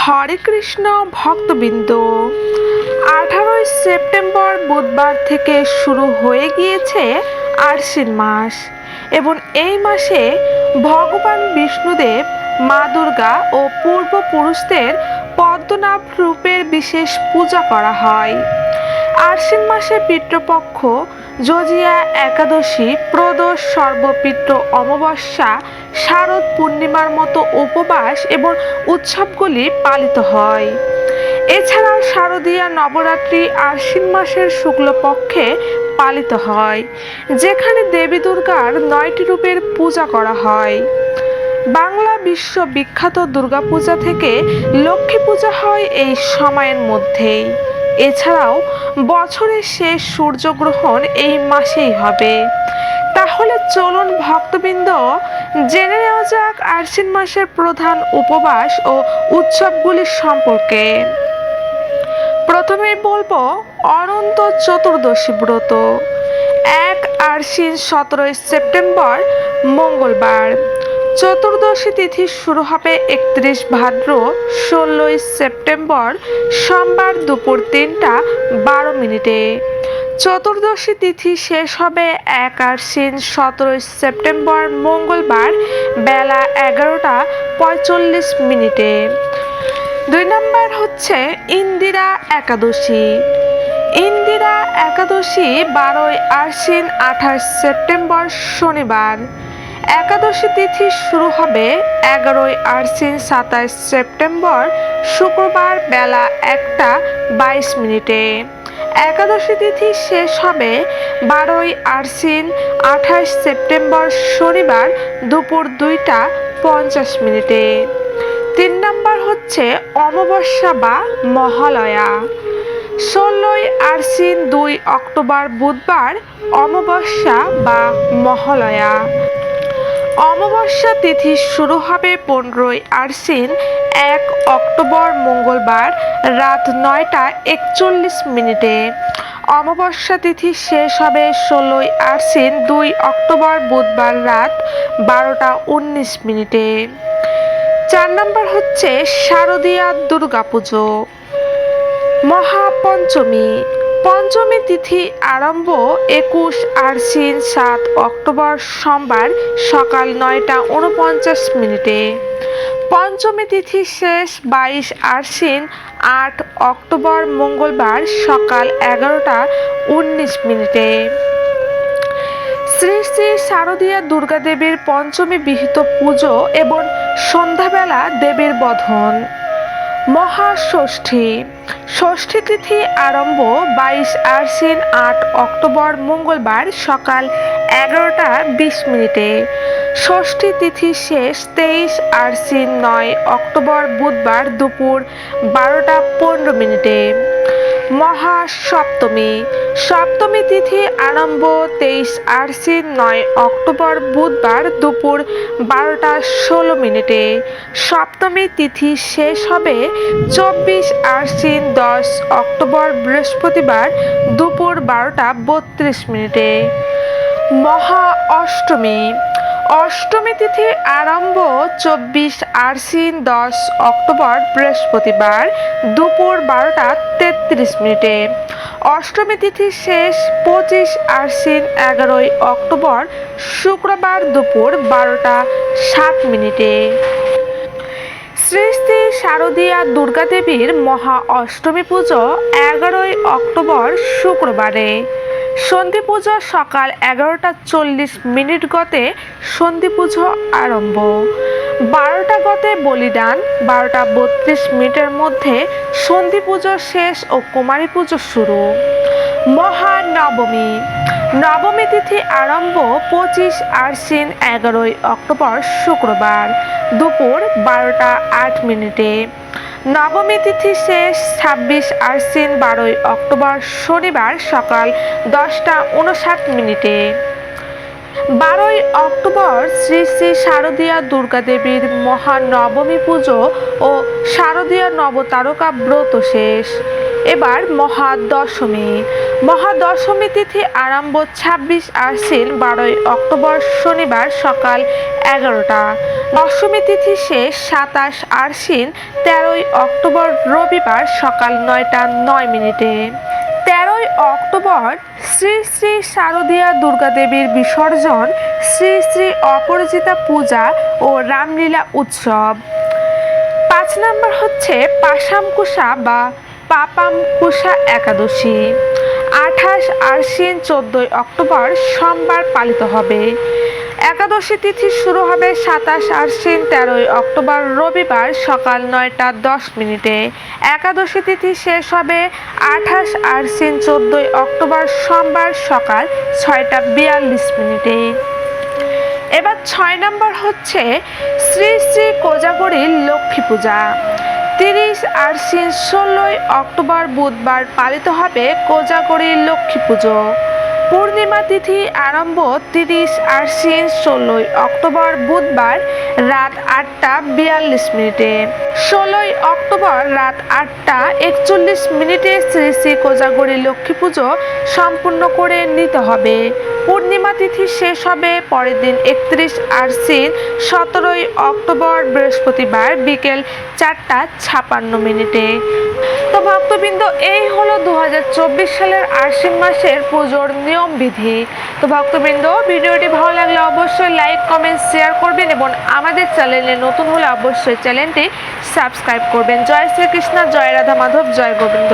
হরে কৃষ্ণ ভক্তবৃন্দ, 18ই সেপ্টেম্বর বুধবার থেকে শুরু হয়ে গিয়েছে আশ্বিন মাস এবং এই মাসে ভগবান বিষ্ণুদেব, মা দুর্গা ও পূর্বপুরুষদের পদ্মনাভ রূপের বিশেষ পূজা করা হয়। আশ্বিন মাসে পিতৃপক্ষ, জজিয়া একাদশী, প্রদোষ, সর্বপিতৃ অমাবস্যা, শারদ পূর্ণিমার মতো উপবাস এবং উৎসবগুলি পালিত হয়। এছাড়াও শারদীয়া নবরাত্রি আশ্বিন মাসের শুক্লপক্ষে পালিত হয়, যেখানে দেবী দুর্গার 9টি রূপের পূজা করা হয়। বাংলা বিশ্ব বিখ্যাত দুর্গাপূজা থেকে লক্ষ্মী পূজা হয় এই সময়ের মধ্যেই। এছাড়াও বছরের শেষ সূর্যগ্রহণ এই মাসেই হবে। তাহলে চলুন ভক্তবৃন্দ, জেনে নেওয়া যাক আশ্বিন মাসের প্রধান উপবাস ও উৎসবগুলি সম্পর্কে। প্রথমেই বলবো অনন্ত চতুর্দশী ব্রত। 1 আশ্বিন 17ই সেপ্টেম্বর মঙ্গলবার। চতুর্দশী তিথি শুরু হবে 31 ভাদ্র 16ই সেপ্টেম্বর সোমবার দুপুর 3টা 12 মিনিটে। চতুর্দশী তিথি শেষ হবে 1 আশ্বিন 17ই সেপ্টেম্বর মঙ্গলবার বেলা 11টা 45 মিনিটে। 2 নম্বর হচ্ছে ইন্দিরা একাদশী। ইন্দিরা একাদশী 12ই আশ্বিন 28 সেপ্টেম্বর শনিবার। একাদশী তিথি শুরু হবে 11ই আশ্বিন 27 সেপ্টেম্বর শুক্রবার বেলা 1টা 22 মিনিটে। একাদশী তিথি শেষ হবে 12ই আশ্বিন 28 সেপ্টেম্বর শনিবার দুপুর 2টা 50 মিনিটে। 3 নম্বর হচ্ছে অমাবস্যা বা মহালয়া। 16ই আশ্বিন 2 অক্টোবর বুধবার অমাবস্যা বা মহালয়া। অমাবস্যা তিথি শুরু হবে 15ই আশ্বিন 1 অক্টোবর মঙ্গলবার রাত 9টা 41 মিনিটে। অমাবস্যা তিথি শেষ হবে 16ই আশ্বিন 2 অক্টোবর বুধবার রাত 12টা 19 মিনিটে। 4 নম্বর হচ্ছে শারদীয়া দুর্গাপুজো। মহাপঞ্চমী। পঞ্চমী তিথি আরম্ভ 21 আশ্বিন 7 অক্টোবর সোমবার সকাল 9টা 49 মিনিটে। পঞ্চমী তিথি শেষ 22 আশ্বিন 8 অক্টোবর মঙ্গলবার সকাল 11টা 19 মিনিটে। শ্রী শ্রী শারদীয়া দুর্গা দেবীর পঞ্চমী বিহিত পুজো এবং সন্ধ্যাবেলা দেবীর বধন। মহাষষ্ঠী। ষষ্ঠী তিথি আরম্ভ 22 আশ্বিন 8 অক্টোবর মঙ্গলবার সকাল 11টা 20 মিনিটে। ষষ্ঠী তিথি শেষ 23 আশ্বিন 9 অক্টোবর বুধবার দুপুর 12টা 15 মিনিটে। মহাসপ্তমী। সপ্তমী তিথি আরম্ভ 23 আশ্বিন 9 অক্টোবর বুধবার দুপুর 12টা 16 মিনিটে। সপ্তমী তিথি শেষ হবে 24 আশ্বিন 10 অক্টোবর বৃহস্পতিবার দুপুর 12টা 32 মিনিটে। মহা অষ্টমী। অষ্টমী তিথি আরম্ভ 24 আশ্বিন 10 অক্টোবর বৃহস্পতিবার দুপুর 12টা 33 মিনিটে। অষ্টমী তিথি শেষ 25 আশ্বিন 11 অক্টোবর শুক্রবার দুপুর 12টা 7 মিনিটে। শ্রী শ্রী শারদীয়া দুর্গা দেবীর মহা অষ্টমী পুজো 11 অক্টোবর শুক্রবারে। সন্ধি পুজো সকাল 11টা 40 মিনিট গতে সন্ধি পুজো আরম্ভ। 12টা গতে বলিদান, 12টা 32 মিনিটের মধ্যে সন্ধি পুজো শেষ ও কুমারী পুজো শুরু। মহানবমী। নবমী তিথি আরম্ভ 25 আশ্বিন 11 অক্টোবর শুক্রবার দুপুর 12টা 8 মিনিটে। নবমী তিথি শেষ 26 আশ্বিন 12 অক্টোবর শনিবার সকাল 10টা 59 মিনিটে। 12 অক্টোবর শ্রী শ্রী শারদীয়া দুর্গা দেবীর মহানবমী পুজো ও শারদীয়া নবতারকা ব্রত শেষ। এবার মহাদশমী। মহাদশমী তিথি আরম্ভ 26 আশ্বিন 12 অক্টোবর শনিবার সকাল 11টা। দশমী তিথি শেষ 27 আশ্বিন 13 অক্টোবর রবিবার সকাল 9টা 9 মিনিটে। 13 অক্টোবর শ্রী শ্রী শারদীয়া দুর্গা দেবীর বিসর্জন, শ্রী শ্রী অপরাজিতা পূজা ও রামলীলা উৎসব। 5 নম্বর হচ্ছে পাশামকুশা বা পাপামকুশা একাদশী। 28 আশ্বিন 14 অক্টোবর সোমবার পালিত হবে। একাদশী তিথি শুরু হবে 27 আশ্বিন 13 অক্টোবর রবিবার সকাল 9টা 10 মিনিটে। একাদশী তিথি শেষ হবে 28 আশ্বিন 14 অক্টোবর সোমবার সকাল 6টা 42 মিনিটে। এবার 6 নম্বর হচ্ছে শ্রী শ্রী কোজাগরীর লক্ষ্মী পূজা। 30 আশ্বিন 16 অক্টোবর বুধবার পালিত হবে কোজাগরীর লক্ষ্মী পুজো। পূর্ণিমা তিথি আরম্ভ 30 আশ্বিন 16 অক্টোবর বুধবার রাত 8টা 42 মিনিটে। 16 অক্টোবর রাত 8টা 41 মিনিটে শ্রী শ্রী কোজাগরী লক্ষ্মী পুজো সম্পূর্ণ করে নিতে হবে। পূর্ণিমা তিথি শেষ হবে পরের দিন 31 আশ্বিন 17 অক্টোবর বৃহস্পতিবার বিকেল 4টা 56 মিনিটে। তো ভক্তবৃন্দ, এই হলো 2024 সালের আশ্বিন মাসের পুজোর নিয়ম বিধি। তো ভক্তবৃন্দ, ভিডিওটি ভালো লাগলে অবশ্যই লাইক কমেন্ট শেয়ার করবেন এবং আমাদের চ্যানেলে নতুন হলে অবশ্যই চ্যানেলটি সাবস্ক্রাইব করবেন। জয় শ্রীকৃষ্ণ, জয় রাধা মাধব, জয় গোবিন্দ।